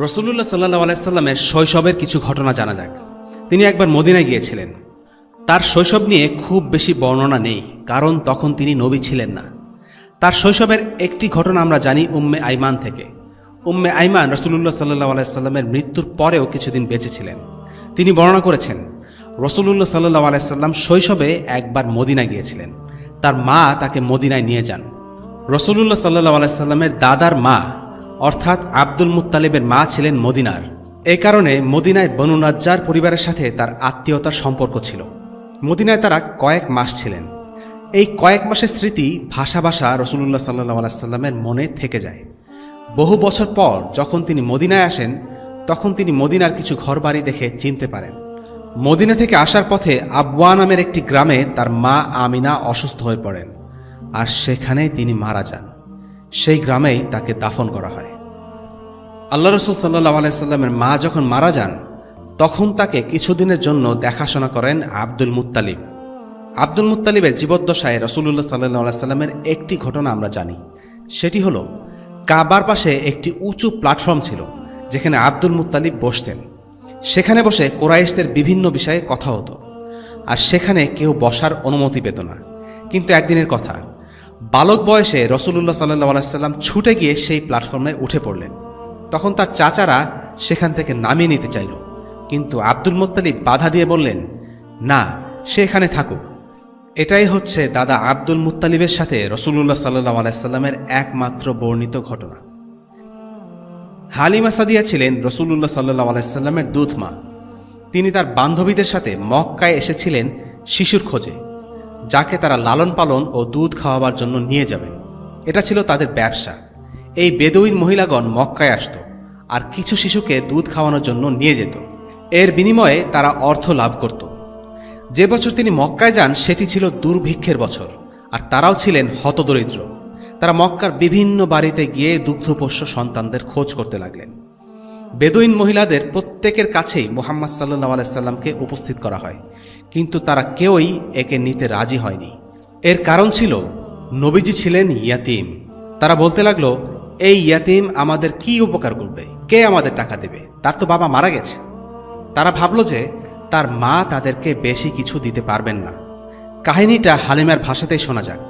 রাসূলুল্লাহ সাল্লাল্লাহু আলাইহি সাল্লামের শৈশবের কিছু ঘটনা জানা যাক। তিনি একবার মদিনায় গিয়েছিলেন। তার শৈশব নিয়ে খুব বেশি বর্ণনা নেই, কারণ তখন তিনি নবী ছিলেন না। তার শৈশবের একটি ঘটনা আমরা জানি উম্মে আইমান থেকে। উম্মে আইমান রাসূলুল্লাহ সাল্লাল্লাহু আলাইহি সাল্লামের মৃত্যুর পরেও কিছুদিন বেঁচে ছিলেন। তিনি বর্ণনা করেছেন, রাসূলুল্লাহ সাল্লাল্লাহু আলাইহি সাল্লাম শৈশবে একবার মদিনায় গিয়েছিলেন। তার মা তাকে মদিনায় নিয়ে যান। রাসূলুল্লাহ সাল্লাল্লাহু আলাইহি সাল্লামের দাদার মা অর্থাৎ আব্দুল মুত্তালিবের মা ছিলেন মদিনার। এই কারণে মদিনায় বনু নাজ্জার পরিবারের সাথে তার আত্মীয়তার সম্পর্ক ছিল। মদিনায় তারা কয়েক মাস ছিলেন। এই কয়েক মাসের স্মৃতি ভাষা ভাষা রাসূলুল্লাহ সাল্লাল্লাহু আলাইহি সাল্লামের মনে থেকে যায়। বহু বছর পর যখন তিনি মদিনায় আসেন, তখন তিনি মদিনার কিছু ঘরবাড়ি দেখে চিনতে পারেন। মদিনা থেকে আসার পথে আবওয়া নামের একটি গ্রামে তার মা আমিনা অসুস্থ হয়ে পড়েন, আর সেখানেই তিনি মারা যান। সেই গ্রামেই তাকে দাফন করা হয়। আল্লাহ রাসূল সাল্লাল্লাহু আলাইহি সাল্লামের মা যখন মারা যান, তখন তাকে কিছুদিনের জন্য দেখাশোনা করেন আব্দুল মুত্তালিব। আব্দুল মুত্তালিবের জীবদ্দশায় রাসূলুল্লাহ সাল্লাল্লাহু আলাইহি সাল্লামের একটি ঘটনা আমরা জানি। সেটি হলো, কাবার পাশে একটি উঁচু প্ল্যাটফর্ম ছিল, যেখানে আব্দুল মুত্তালিব বসতেন। সেখানে বসে কুরাইশদের বিভিন্ন বিষয়ে কথা হতো, আর সেখানে কেউ বসার অনুমতি পেত না। কিন্তু একদিনের কথা, বালক বয়সে রাসূলুল্লাহ সাল্লাল্লাহু আলাইহি সাল্লাম ছুটে গিয়ে সেই প্ল্যাটফর্মে উঠে পড়লেন। তখন তার চাচারা সেখান থেকে নামিয়ে নিতে চাইল, কিন্তু আব্দুল মুত্তালিব বাধা দিয়ে বললেন, না, সে এখানে থাকুক। এটাই হচ্ছে দাদা আব্দুল মুত্তালিবের সাথে রাসূলুল্লাহ সাল্লাল্লাহু আলাইহি সাল্লামের একমাত্র বর্ণিত ঘটনা। হালিমা সাদিয়া ছিলেন রাসূলুল্লাহ সাল্লাল্লাহু আলাইহি সাল্লামের দুধ মা। তিনি তার বান্ধবীদের সাথে মক্কায় এসেছিলেন শিশুর খোঁজে, যাকে তারা লালন পালন ও দুধ খাওয়াবার জন্য নিয়ে যাবেন। এটা ছিল তাদের ব্যবসা। এই বেদুইন মহিলাগণ মক্কায় আসত আর কিছু শিশুকে দুধ খাওয়ানোর জন্য নিয়ে যেত। এর বিনিময়ে তারা অর্থ লাভ করত। যে বছর তিনি মক্কায় যান সেটি ছিল দুর্ভিক্ষের বছর, আর তারাও ছিলেন হতদরিদ্র। তারা মক্কার বিভিন্ন বাড়িতে গিয়ে দুগ্ধপোষ্য সন্তানদের খোঁজ করতে লাগলেন। বেদুইন মহিলাদের প্রত্যেকের কাছেই মুহাম্মদ সাল্লাল্লাহু আলাইহি সাল্লামকে উপস্থিত করা হয়, কিন্তু তারা কেউই একে নিতে রাজি হয়নি। এর কারণ ছিল, নবীজি ছিলেন ইয়াতীম। তারা বলতে লাগলো, এই ইয়াতীম আমাদের কি উপকার করবে? কে আমাদের টাকা দেবে? তার তো বাবা মারা গেছে। তারা ভাবল যে তার মা তাদেরকে বেশি কিছু দিতে পারবেন না। কাহিনীটা হালিমার ভাষাতেই শোনা যাক।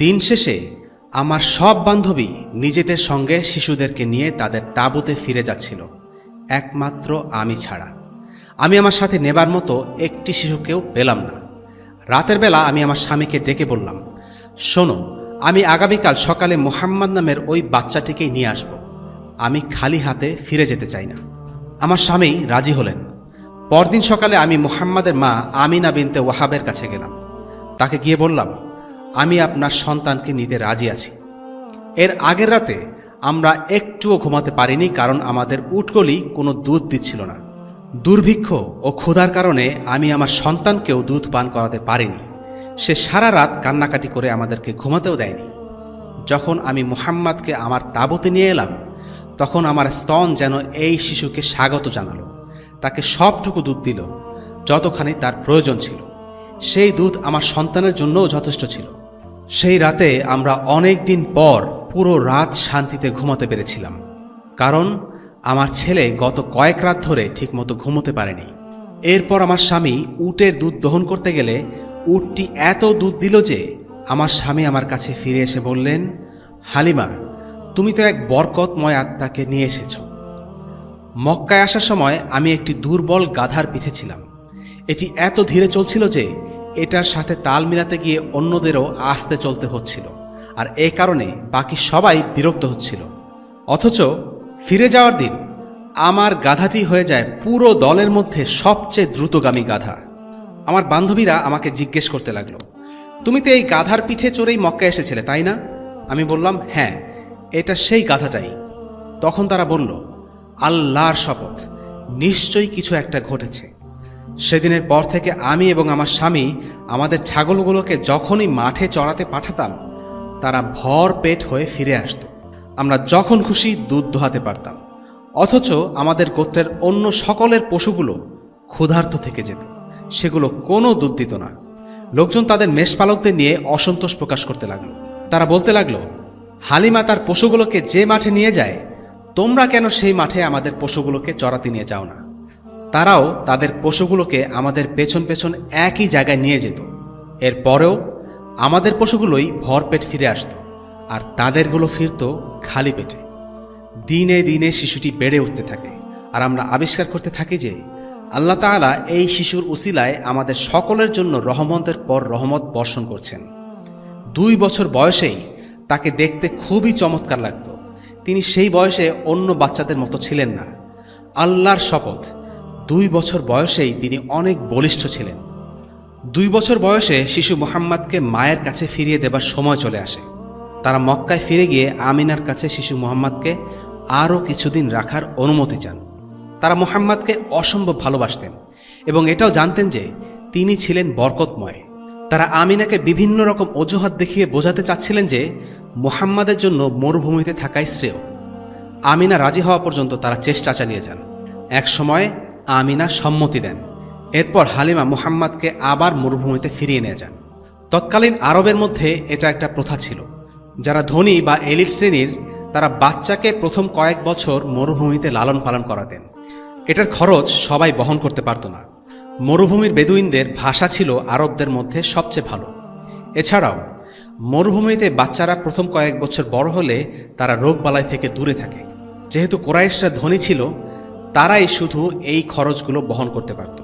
দিন শেষে আমার সব বান্ধবী নিজেদের সঙ্গে শিশুদেরকে নিয়ে তাদের তাঁবুতে ফিরে যাচ্ছিল, একমাত্র আমি ছাড়া। আমি আমার সাথে নেবার মতো একটি শিশুকেও পেলাম না। রাতের বেলা আমি আমার স্বামীকে ডেকে বললাম, শোনো, আমি আগামীকাল সকালে মুহাম্মদ নামের ওই বাচ্চাটিকেই নিয়ে আসব। আমি খালি হাতে ফিরে যেতে চাই না। আমার স্বামী রাজি হলেন। পরদিন সকালে আমি মুহাম্মাদের মা আমিনা বিনতে ওয়াহাবের কাছে গেলাম। তাকে গিয়ে বললাম, আমি আপনার সন্তানকে নিতে রাজি আছি। এর আগের রাতে আমরা একটুও ঘুমাতে পারিনি, কারণ আমাদের উটকলি কোনো দুধ দিচ্ছিল না। দুর্ভিক্ষ ও ক্ষুধার কারণে আমি আমার সন্তানকেও দুধ পান করাতে পারিনি। সে সারা রাত কান্নাকাটি করে আমাদেরকে ঘুমাতেও দেয়নি। যখন আমি মুহাম্মাদকে আমার তাঁবুতে নিয়ে এলাম, তখন আমার স্তন যেন এই শিশুকে স্বাগত জানালো। তাকে সবটুকু দুধ দিল, যতখানি তার প্রয়োজন ছিল। সেই দুধ আমার সন্তানের জন্যও যথেষ্ট ছিল। সেই রাতে আমরা অনেক দিন পর পুরো রাত শান্তিতে ঘুমাতে পেরেছিলাম, কারণ আমার ছেলে গত কয়েক রাত ধরে ঠিকমতো ঘুমোতে পারেনি। এরপর আমার স্বামী উটের দুধ দহন করতে গেলে উটটি এত দুধ দিল যে আমার স্বামী আমার কাছে ফিরে এসে বললেন, হালিমা, তুমি তো এক বরকতময় আত্মাকে নিয়ে এসেছ। মক্কায় আসার সময় আমি একটি দুর্বল গাধার পিঠে ছিলাম। এটি এত ধীরে চলছিল যে এটার সাথে তাল মিলাতে গিয়ে অন্যদেরও আস্তে চলতে হচ্ছিল, আর এই কারণে বাকি সবাই বিরক্ত হচ্ছিল। অথচ ফিরে যাওয়ার দিন আমার গাধাটি হয়ে যায় পুরো দলের মধ্যে সবচেয়ে দ্রুতগামী গাধা। আমার বান্ধবীরা আমাকে জিজ্ঞেস করতে লাগলো, তুমি তো এই গাধার পিঠে চড়েই মক্কায় এসেছিলে, তাই না? আমি বললাম, হ্যাঁ, এটা সেই গাধাটাই। তখন তারা বলল, আল্লাহর শপথ, নিশ্চয়ই কিছু একটা ঘটেছে। সেদিনের পর থেকে আমি এবং আমার স্বামী আমাদের ছাগলগুলোকে যখনই মাঠে চড়াতে পাঠাতাম, তারা ভর পেট হয়ে ফিরে আসত। আমরা যখন খুশি দুধ দোহাতে পারতাম। অথচ আমাদের গোত্রের অন্য সকলের পশুগুলো ক্ষুধার্ত থেকে যেত, সেগুলো কোনো দুধ দিত না। লোকজন তাদের মেষপালকদের নিয়ে অসন্তোষ প্রকাশ করতে লাগলো। তারা বলতে লাগলো, হালিমা তার পশুগুলোকে যে মাঠে নিয়ে যায়, তোমরা কেন সেই মাঠে আমাদের পশুগুলোকে চরাতে নিয়ে যাও না? তারাও তাদের পশুগুলোকে আমাদের পেছন পেছন একই জায়গায় নিয়ে যেত। এরপরেও আমাদের পশুগুলোই ভরপেট ফিরে আসত, আর তাদেরগুলো ফিরত খালি পেটে। দিনে দিনে শিশুটি বেড়ে উঠতে থাকে, আর আমরা আবিষ্কার করতে থাকি যে আল্লাহ তাআলা এই শিশুর উসিলায় আমাদের সকলের জন্য রহমতের পর রহমত বর্ষণ করছেন। 2 বছর বয়সেই তাকে দেখতে খুবই চমৎকার লাগত। তিনি সেই বয়সে অন্য বাচ্চাদের মতো ছিলেন না। আল্লাহর শপথ, 2 বছর বয়সেই তিনি অনেক বলিষ্ঠ ছিলেন। 2 বছর বয়সে শিশু মুহাম্মদকে মায়ের কাছে ফিরিয়ে দেবার সময় চলে আসে। তারা মক্কায় ফিরে গিয়ে আমিনার কাছে শিশু মুহাম্মদকে আরও কিছুদিন রাখার অনুমতি চান। তারা মুহাম্মদকে অসম্ভব ভালোবাসতেন এবং এটাও জানতেন যে তিনি ছিলেন বরকতময়। তারা আমিনাকে বিভিন্ন রকম অজুহাত দেখিয়ে বোঝাতে চাচ্ছিলেন যে মুহাম্মাদের জন্য মরুভূমিতে থাকাই শ্রেয়। আমিনা রাজি হওয়া পর্যন্ত তারা চেষ্টা চালিয়ে যান। এক সময় আমিনা সম্মতি দেন। এরপর হালিমা মুহাম্মদকে আবার মরুভূমিতে ফিরিয়ে নিয়ে যান। তৎকালীন আরবের মধ্যে এটা একটা প্রথা ছিল। যারা ধনী বা এলিট শ্রেণীর, তারা বাচ্চাকে প্রথম কয়েক বছর মরুভূমিতে লালন পালন করাতেন। এটার খরচ সবাই বহন করতে পারত না। মরুভূমির বেদুইনদের ভাষা ছিল আরবদের মধ্যে সবচেয়ে ভালো। এছাড়াও মরুভূমিতে বাচ্চারা প্রথম কয়েক বছর বড় হলে তারা রোগবালাই থেকে দূরে থাকে। যেহেতু কুরাইশরা ধনী ছিল, তারাই শুধু এই খরচগুলো বহন করতে পারত।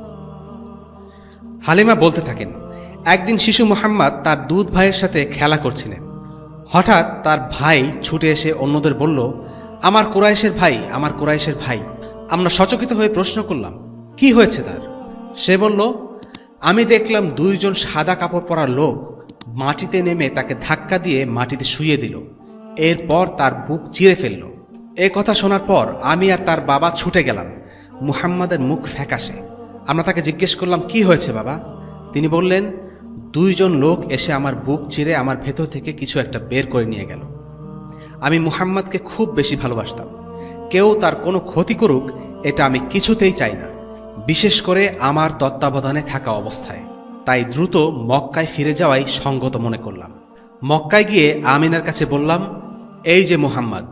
হালিমা বলতে থাকেন, একদিন শিশু মুহাম্মদ তার দুধ ভাইয়ের সাথে খেলা করছিলেন। হঠাৎ তার ভাই ছুটে এসে অন্যদের বলল, আমার কুরাইশের ভাই, আমার কুরাইশের ভাই। আমরা সচকিত হয়ে প্রশ্ন করলাম, কি হয়েছে তার? সে বলল, আমি দেখলাম 2 জন সাদা কাপড় পরা লোক মাটিতে নেমে তাকে ধাক্কা দিয়ে মাটিতে শুইয়ে দিল, এরপর তার বুক চিরে ফেলল। এ কথা শোনার পর আমি আর তার বাবা ছুটে গেলাম। মুহাম্মাদের মুখ ফ্যাকাশে। আমরা তাকে জিজ্ঞেস করলাম, কি হয়েছে বাবা? তিনি বললেন, 2 জন লোক এসে আমার বুক চিরে আমার ভেতর থেকে কিছু একটা বের করে নিয়ে গেল। আমি মুহাম্মাদকে খুব বেশি ভালোবাসতাম। কেউ তার কোনো ক্ষতি করুক, এটা আমি কিছুতেই চাই না, বিশেষ করে আমার তত্ত্বাবধানে থাকা অবস্থায়। তাই দ্রুত মক্কায় ফিরে যাওয়াই সঙ্গত মনে করলাম। মক্কায় গিয়ে আমিনার কাছে বললাম, এই যে মুহাম্মদ,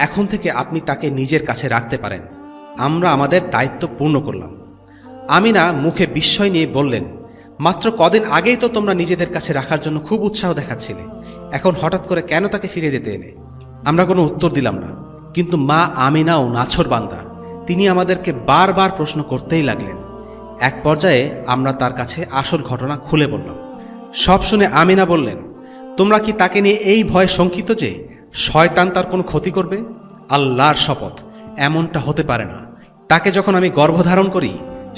এখন থেকে আপনি তাকে নিজের কাছে রাখতে পারেন। আমরা আমাদের দায়িত্ব পূর্ণ করলাম। আমিনা মুখে বিস্ময় নিয়ে বললেন, মাত্র কদিন আগেই তো তোমরা নিজেদের কাছে রাখার জন্য খুব উৎসাহ দেখাচ্ছিলে, এখন হঠাৎ করে কেন তাকে ফিরে যেতে এলে? আমরা কোনো উত্তর দিলাম না। কিন্তু মা আমিনাও নাছোড় বান্দা, তিনি আমাদেরকে বারবার প্রশ্ন করতেই লাগলেন। এক পর্যায়ে আমরা তার কাছে আসল ঘটনা খুলে বললাম। সব শুনে আমিনা বললেন, তোমরা কি তাকে নিয়ে এই ভয়ে শঙ্কিত যে শয়তান তার কোনো ক্ষতি করবে? আল্লাহর শপথ, এমনটা হতে পারে না। তাকে যখন আমি গর্ভধারণ করি,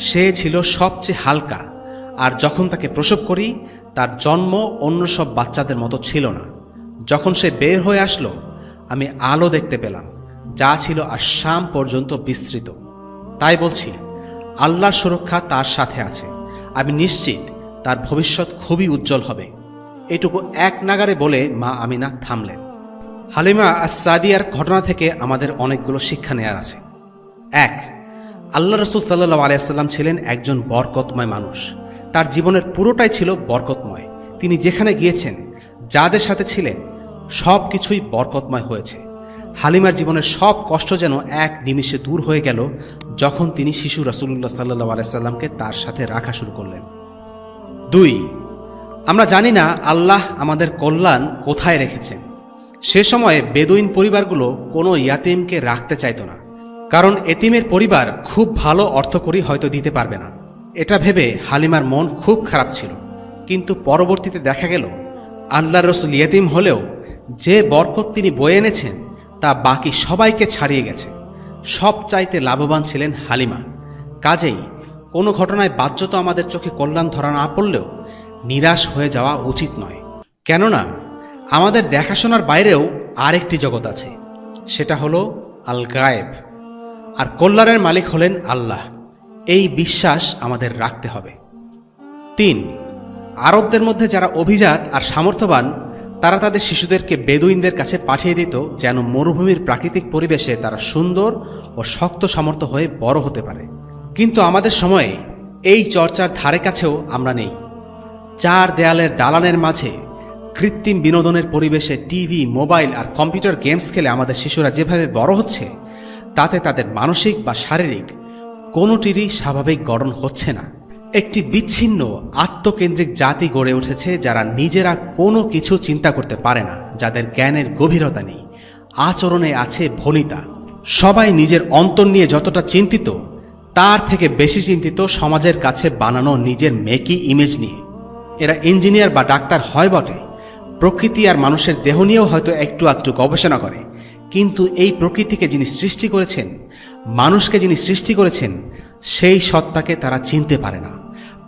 সে ছিল সবচেয়ে হালকা, আর যখন তাকে প্রসব করি, তার জন্ম অন্য সব বাচ্চাদের মতো ছিল না। যখন সে বের হয়ে আসলো, আমি আলো দেখতে পেলাম, যা ছিল আসাম পর্যন্ত বিস্তৃত। তাই বলছি, আল্লাহর সুরক্ষা তার সাথে আছে। আমি নিশ্চিত তার ভবিষ্যৎ খুবই উজ্জ্বল হবে। এটুকু এক নাগারে বলে মা আমিনা থামলেন। হালিমা আস-সাদিয়ার ঘটনা থেকে আমাদের অনেকগুলো শিক্ষা নেওয়ার আছে। 1, আল্লাহ রসুল সাল্লাল্লাহু আলাইহি ওয়াসাল্লাম ছিলেন একজন বরকতময় মানুষ। তার জীবনের পুরোটাই ছিল বরকতময়। তিনি যেখানে গিয়েছেন, যাদের সাথে ছিলেন, সব কিছুই বরকতময় হয়েছে। হালিমার জীবনের সব কষ্ট যেন এক নিমিষে দূর হয়ে গেল যখন তিনি শিশু রাসূলুল্লাহ সাল্লাল্লাহু আলাইহি সাল্লামকে তার সাথে রাখা শুরু করলেন। 2, আমরা জানি না আল্লাহ আমাদের কল্যাণ কোথায় রেখেছেন। সে সময়ে বেদুইন পরিবারগুলো কোনো ইয়াতিমকে রাখতে চাইত না, কারণ এতিমের পরিবার খুব ভালো অর্থকড়ি হয়তো দিতে পারবে না। এটা ভেবে হালিমার মন খুব খারাপ ছিল। কিন্তু পরবর্তীতে দেখা গেল আল্লাহর রাসূল ইয়াতিম হলেও যে বরকত তিনি বয়ে এনেছেন তা বাকি সবাইকে ছাড়িয়ে গেছে। সবচাইতে লাভবান ছিলেন হালিমা। কাজেই কোনো ঘটনায় বাহ্যত আমাদের চোখে কল্যাণ ধরা না পড়লেও নিরাশ হয়ে যাওয়া উচিত নয়। কেননা আমাদের দেখাশোনার বাইরেও আরেকটি জগৎ আছে, সেটা হলো আল গায়েব, আর কল্যাণের মালিক হলেন আল্লাহ। এই বিশ্বাস আমাদের রাখতে হবে। 3, আরবদের মধ্যে যারা অভিজাত আর সামর্থ্যবান, তারা তাদের শিশুদেরকে বেদুইনদের কাছে পাঠিয়ে দিত যেন মরুভূমির প্রাকৃতিক পরিবেশে তারা সুন্দর ও শক্ত সামর্থ্য হয়ে বড় হতে পারে। কিন্তু আমাদের সময়ে এই চর্চার ধারে কাছেও আমরা নেই। 4 দেয়ালের দালানের মাঝে কৃত্রিম বিনোদনের পরিবেশে টিভি, মোবাইল আর কম্পিউটার গেমস খেলে আমাদের শিশুরা যেভাবে বড় হচ্ছে, তাতে তাদের মানসিক বা শারীরিক কোনোটিরই স্বাভাবিক গঠন হচ্ছে না। একটি বিচ্ছিন্ন আত্মকেন্দ্রিক জাতি গড়ে উঠেছে, যারা নিজেরা কোনো কিছু চিন্তা করতে পারে না, যাদের জ্ঞানের গভীরতা নেই, আচরণে আছে ভনিতা। সবাই নিজের অন্তর নিয়ে যতটা চিন্তিত, তার থেকে বেশি চিন্তিত সমাজের কাছে বানানো নিজের মেকি ইমেজ নিয়ে। এরা ইঞ্জিনিয়ার বা ডাক্তার হয় বটে, প্রকৃতি আর মানুষের দেহ নিয়েও হয়তো একটু আধটু গবেষণা করে, কিন্তু এই প্রকৃতিকে যিনি সৃষ্টি করেছেন, মানুষকে যিনি সৃষ্টি করেছেন, সেই সত্তাকে তারা চিনতে পারে না।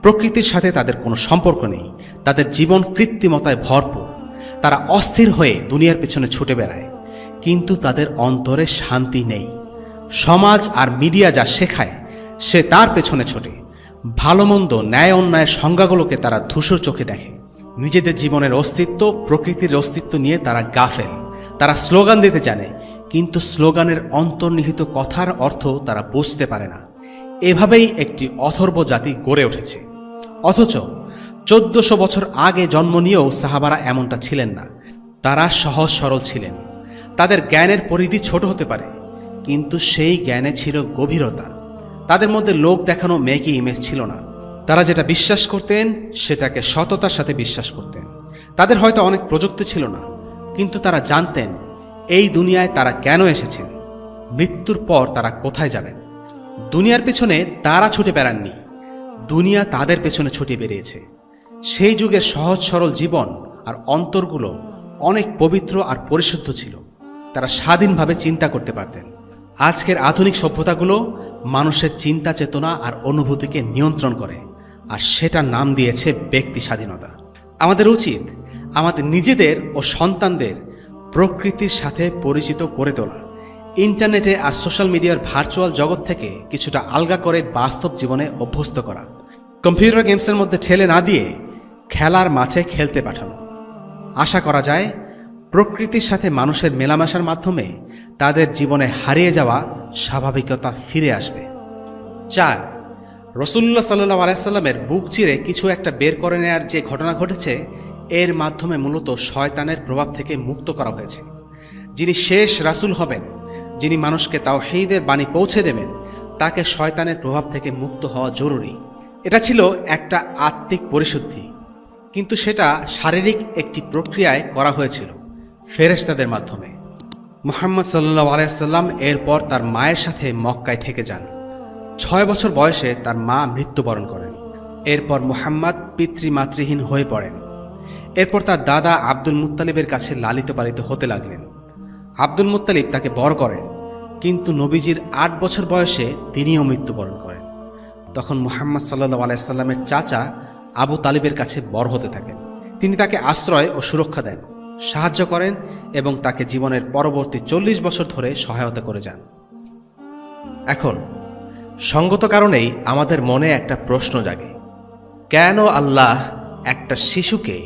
প্রকৃতির সাথে তাদের কোনো সম্পর্ক নেই, তাদের জীবন কৃত্রিমতায় ভরপুর। তারা অস্থির হয়ে দুনিয়ার পেছনে ছুটে বেড়ায়, কিন্তু তাদের অন্তরে শান্তি নেই। সমাজ আর মিডিয়া যা শেখায়, সে তার পেছনে ছোটে। ভালো মন্দ, ন্যায় অন্যায়ের সংজ্ঞাগুলোকে তারা ধূসর চোখে দেখে। নিজেদের জীবনের অস্তিত্ব, প্রকৃতির অস্তিত্ব নিয়ে তারা গাফেল। তারা স্লোগান দিতে জানে, কিন্তু স্লোগানের অন্তর্নিহিত কথার অর্থ তারা বুঝতে পারে না। এভাবেই একটি অথর্ব জাতি গড়ে উঠেছে। অথচ 1400 বছর আগে জন্ম নিয়েও সাহাবারা এমনটা ছিলেন না। তারা সহজ সরল ছিলেন। তাদের জ্ঞানের পরিধি ছোট হতে পারে, কিন্তু সেই জ্ঞানে ছিল গভীরতা। তাদের মধ্যে লোক দেখানো মেকি ইমেজ ছিল না। তারা যেটা বিশ্বাস করতেন, সেটাকে সততার সাথে বিশ্বাস করতেন। তাদের হয়তো অনেক প্রযুক্তি ছিল না, কিন্তু তারা জানতেন এই দুনিয়ায় তারা কেন এসেছেন, মৃত্যুর পর তারা কোথায় যাবেন। দুনিয়ার পেছনে তারা ছুটে বেড়াননি, দুনিয়া তাদের পেছনে ছুটে বেরিয়েছে। সেই যুগের সহজ সরল জীবন আর অন্তরগুলো অনেক পবিত্র আর পরিশুদ্ধ ছিল। তারা স্বাধীনভাবে চিন্তা করতে পারতেন। আজকের আধুনিক সভ্যতাগুলো মানুষের চিন্তা চেতনা আর অনুভূতিকে নিয়ন্ত্রণ করে, আর সেটার নাম দিয়েছে ব্যক্তি স্বাধীনতা। আমাদের উচিত আমাদের নিজেদের ও সন্তানদের প্রকৃতির সাথে পরিচিত করে তোলা, ইন্টারনেটে আর সোশ্যাল মিডিয়ার ভার্চুয়াল জগৎ থেকে কিছুটা আলগা করে বাস্তব জীবনে অভ্যস্ত করা, কম্পিউটার গেমসের মধ্যে ঠেলে না দিয়ে খেলার মাঠে খেলতে পাঠানো। আশা করা যায় প্রকৃতির সাথে মানুষের মেলামেশার মাধ্যমে তাদের জীবনে হারিয়ে যাওয়া স্বাভাবিকতা ফিরে আসবে। 4. রাসূলুল্লাহ সাল্লাল্লাহু আলাইহি সাল্লামের বুক চিরে কিছু একটা বের করে নেয়ার যে ঘটনা ঘটেছে, এর মাধ্যমে মূলত শয়তানের প্রভাব থেকে মুক্ত করা হয়েছে। যিনি শেষ রাসূল হবেন, যিনি মানুষকে তাওহীদের বাণী পৌঁছে দেবেন, তাকে শয়তানের প্রভাব থেকে মুক্ত হওয়া জরুরি। এটা ছিল একটা আত্মিক পরিশুদ্ধি, কিন্তু সেটা শারীরিক একটি প্রক্রিয়ায় করা হয়েছিল, ফেরেশতাদের মাধ্যমে। মুহাম্মদ সাল্লাল্লাহু আলাইহি সাল্লাম এরপর তার মায়ের সাথে মক্কায় থেকে যান। 6 বছর বয়সে তার মা মৃত্যুবরণ করেন। এরপর মুহাম্মদ পিতৃমাতৃহীন হয়ে পড়েন। এরপর তার দাদা আব্দুল মুত্তালিবের কাছে লালিত পালিত হতে লাগলেন। আব্দুল মুত্তালিব তাকে বড় করেন, কিন্তু নবীজির 8 বছর বয়সে তিনিও মৃত্যুবরণ করেন। তখন মুহাম্মদ সাল্লাল্লাহু আলাইহি সাল্লামের চাচা আবু তালিবের কাছে বড় হতে থাকেন। তিনি তাকে আশ্রয় ও সুরক্ষা দেন, সাহায্য করেন এবং তাকে জীবনের পরবর্তী 40 বছর ধরে সহায়তা করে যান। এখন সঙ্গত কারণেই আমাদের মনে একটা প্রশ্ন জাগে, কেন আল্লাহ একটা শিশুকে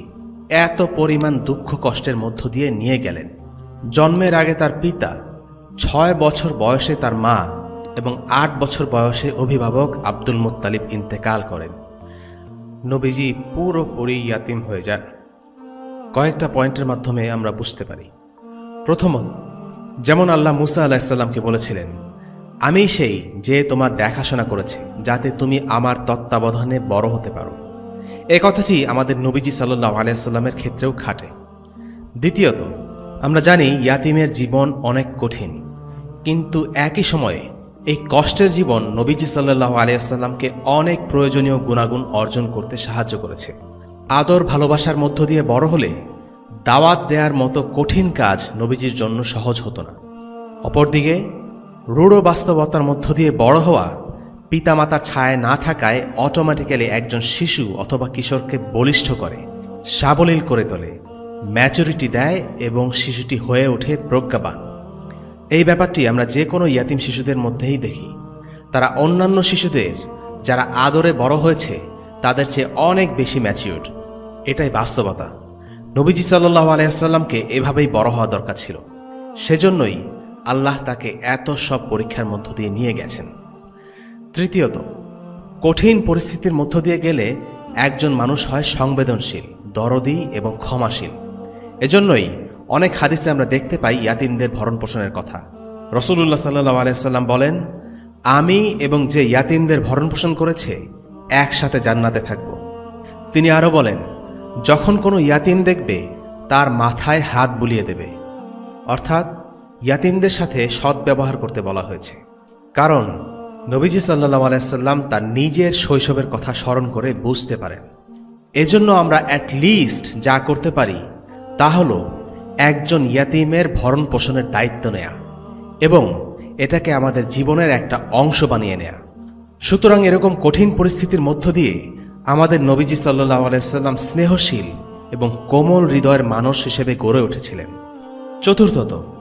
এত পরিমাণ দুঃখ কষ্টের মধ্য দিয়ে নিয়ে গেলেন? জন্মের আগে তার পিতা, 6 বছর বয়সে তার মা এবং 8 বছর বয়সে অভিভাবক আব্দুল মুত্তালিব ইন্তেকাল করেন। নবীজি পুরোপুরি ইয়াতিম হয়ে যান। কয়েকটা পয়েন্টের মাধ্যমে আমরা বুঝতে পারি। প্রথমত, যেমন আল্লাহ মুসা আলাইহিসসালামকে বলেছিলেন, আমি সেই যে তোমার দেখাশোনা করেছে যাতে তুমি আমার তত্ত্বাবধানে বড় হতে পারো। এ কথাটি আমাদের নবীজি সাল্লাল্লাহু আলাইহি ওয়াসাল্লামের ক্ষেত্রেও খাটে। দ্বিতীয়ত, আমরা জানি ইয়াতিমের জীবন অনেক কঠিন, কিন্তু একই সময়ে এই কষ্টের জীবন নবীজি সাল্লাল্লাহু আলাইহি ওয়াসাল্লামকে অনেক প্রয়োজনীয় গুণাগুণ অর্জন করতে সাহায্য করেছে। আদর ভালোবাসার মধ্য দিয়ে বড় হলে দাওয়াত দেওয়ার মতো কঠিন কাজ নবীজির জন্য সহজ হতো না। অপরদিকে রূঢ় বাস্তবতার মধ্য দিয়ে বড় হওয়া, পিতামাতার ছায়ায় না থাকায় অটোমেটিক্যালি একজন শিশু অথবা কিশোরকে বলিষ্ঠ করে, সাবলীল করে তোলে, ম্যাচুরিটি দেয় এবং শিশুটি হয়ে ওঠে প্রজ্ঞাবান। এই ব্যাপারটি আমরা যে কোনো ইয়াতিম শিশুদের মধ্যেই দেখি। তারা অন্যান্য শিশুদের যারা আদরে বড় হয়েছে তাদের চেয়ে অনেক বেশি ম্যাচিউরড। এটাই বাস্তবতা। নবীজি সাল্লাল্লাহু আলাইহি ওয়াসাল্লামকে এভাবেই বড় হওয়া দরকার ছিল। সেজন্যই আল্লাহ তাকে এত সব পরীক্ষার মধ্য দিয়ে নিয়ে গেছেন। তৃতীয়ত, কঠিন পরিস্থিতির মধ্য দিয়ে গেলে একজন মানুষ হয় সংবেদনশীল, দরদি এবং ক্ষমাশীল। এজন্যই অনেক হাদিসে আমরা দেখতে পাই ইয়াতিমদের ভরণ পোষণের কথা। রাসূলুল্লাহ সাল্লাল্লাহু আলাইহি সাল্লাম বলেন, আমি এবং যে ইয়াতিমদের ভরণপোষণ করেছে একসাথে জান্নাতে থাকব। তিনি আরও বলেন, যখন কোনো ইয়াতিম দেখবে তার মাথায় হাত বুলিয়ে দেবে। অর্থাৎ ইয়াতিমদের সাথে সদ্ব্যবহার করতে বলা হয়েছে। কারণ নবীজি সাল্লাল্লাহু আলাইহি সাল্লাম তার নিজের শৈশবের কথা স্মরণ করে বুঝতে পারেন। এজন্য আমরা অ্যাটলিস্ট যা করতে পারি তা হল একজন ইয়াতিমের ভরণ পোষণের দায়িত্ব নেয়া এবং এটাকে আমাদের জীবনের একটা অংশ বানিয়ে নেয়া। সুতরাং এরকম কঠিন পরিস্থিতির মধ্য দিয়ে আমাদের নবীজি সাল্লাল্লাহু আলাইহি সাল্লাম স্নেহশীল এবং কোমল হৃদয়ের মানুষ হিসেবে গড়ে উঠেছিলেন। চতুর্থত,